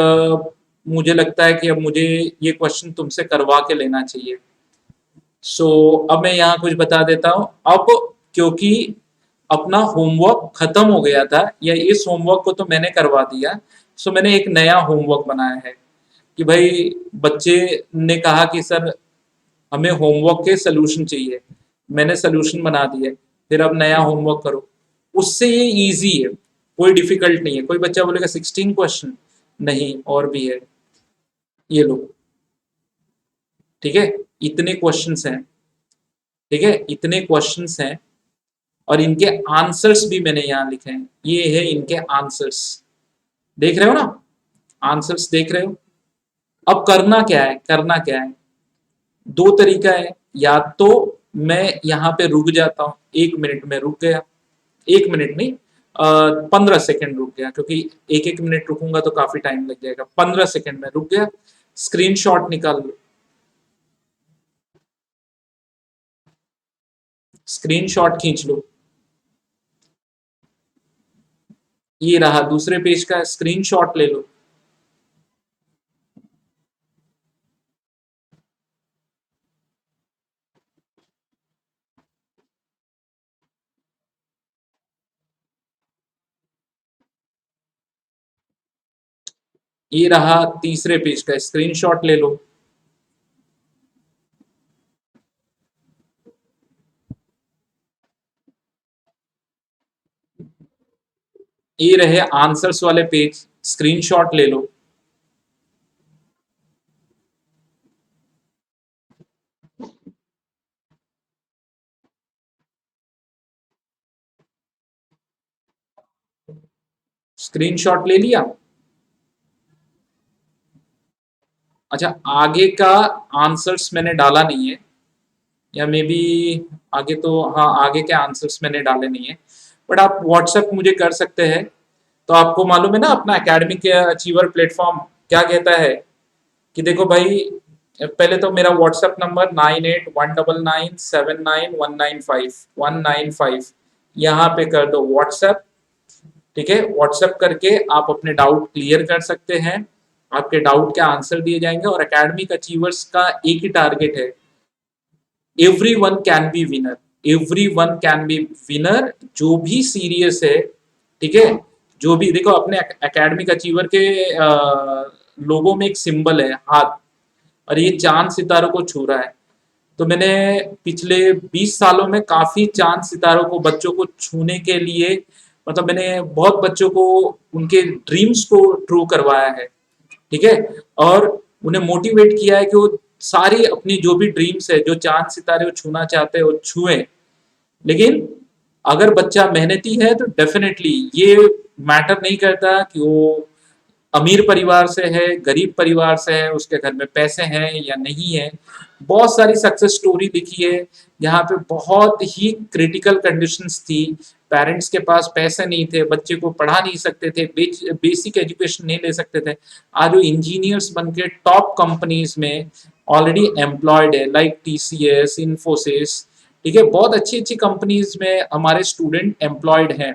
मुझे लगता है कि अब मुझे ये क्वेश्चन तुमसे करवा के लेना चाहिए। अब मैं यहाँ कुछ बता देता हूँ। अब क्योंकि अपना होमवर्क खत्म हो गया था, या इस होमवर्क को तो मैंने करवा दिया, मैंने एक नया होमवर्क बनाया है कि भाई बच्चे ने कहा कि सर हमें होमवर्क के सोल्यूशन चाहिए, मैंने सोल्यूशन बना दिया, फिर अब नया होमवर्क करो। उससे ये इजी है, कोई डिफिकल्ट नहीं है। कोई बच्चा बोलेगा 16 क्वेश्चन, नहीं और भी है, ये लो, ठीक है, इतने क्वेश्चंस हैं, ठीक है, इतने क्वेश्चंस हैं, और इनके आंसर्स भी मैंने यहाँ लिखे हैं। ये है इनके आंसर्स, देख रहे हो ना, आंसर्स देख रहे हो। अब करना क्या है, करना क्या है, दो तरीका है। या तो मैं यहाँ पे रुक जाता हूँ, 1 मिनट में रुक गया, 1 मिनट नहीं, 15 सेकेंड रुक गया, क्योंकि 1 1 मिनट रुकूंगा तो काफी टाइम लग जाएगा। 15 सेकेंड में रुक गया, स्क्रीनशॉट निकाल लो, स्क्रीनशॉट खींच लो, ये रहा दूसरे पेज का, स्क्रीनशॉट ले लो। ये रहा तीसरे पेज का, स्क्रीनशॉट ले लो। ये रहे आंसर्स वाले पेज, स्क्रीनशॉट ले लो। स्क्रीनशॉट ले लिया। अच्छा, आगे का आंसर्स मैंने डाला नहीं है, या मे बी आगे तो, हाँ आगे के आंसर्स मैंने डाले नहीं है, बट आप व्हाट्सएप मुझे कर सकते हैं। तो आपको मालूम है ना अपना एकेडमिक अचीवर प्लेटफॉर्म क्या कहता है कि देखो भाई, पहले तो मेरा व्हाट्सएप नंबर 9819979195 यहाँ पे कर दो व्हाट्सएप, ठीक है। व्हाट्सएप करके आप अपने डाउट क्लियर कर सकते हैं, आपके डाउट के आंसर दिए जाएंगे। और एकेडमिक अचीवर्स का एक ही टारगेट है, every one can be winner, everyone can be winner, जो भी सीरियस है, ठीक है, जो भी देखो अपने एकेडमिक अचीवर के लोगों में एक सिंबल है हाथ, और ये चांद सितारों को छू रहा है। तो मैंने पिछले 20 सालों में काफी चांद सितारों को बच्चों को छूने के लिए, मतलब मैंने बहुत बच्चों को उनके ड्रीम्स को ट्रू करवाया है, ठीक है, और उन्हें मोटिवेट किया है कि वो सारी अपनी जो भी ड्रीम्स है, जो चांद सितारे वो छूना चाहते हैं वो छुएं। लेकिन अगर बच्चा मेहनती है तो डेफिनेटली ये मैटर नहीं करता कि वो अमीर परिवार से है, गरीब परिवार से है, उसके घर में पैसे हैं या नहीं है। बहुत सारी सक्सेस स्टोरी लिखी है जहाँ पे बहुत ही क्रिटिकल कंडीशंस थी, पेरेंट्स के पास पैसे नहीं थे, बच्चे को पढ़ा नहीं सकते थे, बेसिक एजुकेशन नहीं ले सकते थे। आज वो इंजीनियर्स बन के टॉप कंपनीज में ऑलरेडी एम्प्लॉयड है, लाइक टीसीएस, इन्फोसिस, ठीक है, बहुत अच्छी अच्छी कंपनीज में हमारे स्टूडेंट एम्प्लॉयड हैं।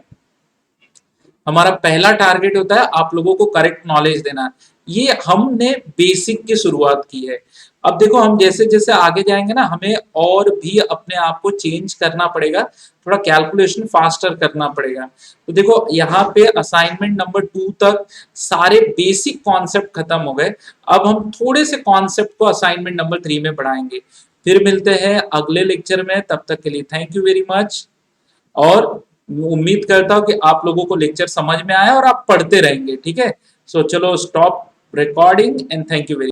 हमारा पहला टारगेट होता है आप लोगों को करेक्ट नॉलेज देना। ये हमने बेसिक की शुरुआत की है। अब देखो हम जैसे जैसे आगे जाएंगे ना, हमें और भी अपने आप को चेंज करना पड़ेगा, थोड़ा कैलकुलेशन फास्टर करना पड़ेगा। तो देखो यहाँ पे असाइनमेंट नंबर 2 तक सारे बेसिक कॉन्सेप्ट खत्म हो गए। अब हम थोड़े से कॉन्सेप्ट को असाइनमेंट नंबर 3 में बढ़ाएंगे। फिर मिलते हैं अगले लेक्चर में, तब तक के लिए थैंक यू वेरी मच। और उम्मीद करता हूँ कि आप लोगों को लेक्चर समझ में आया और आप पढ़ते रहेंगे, ठीक है। सो चलो stop recording and thank you very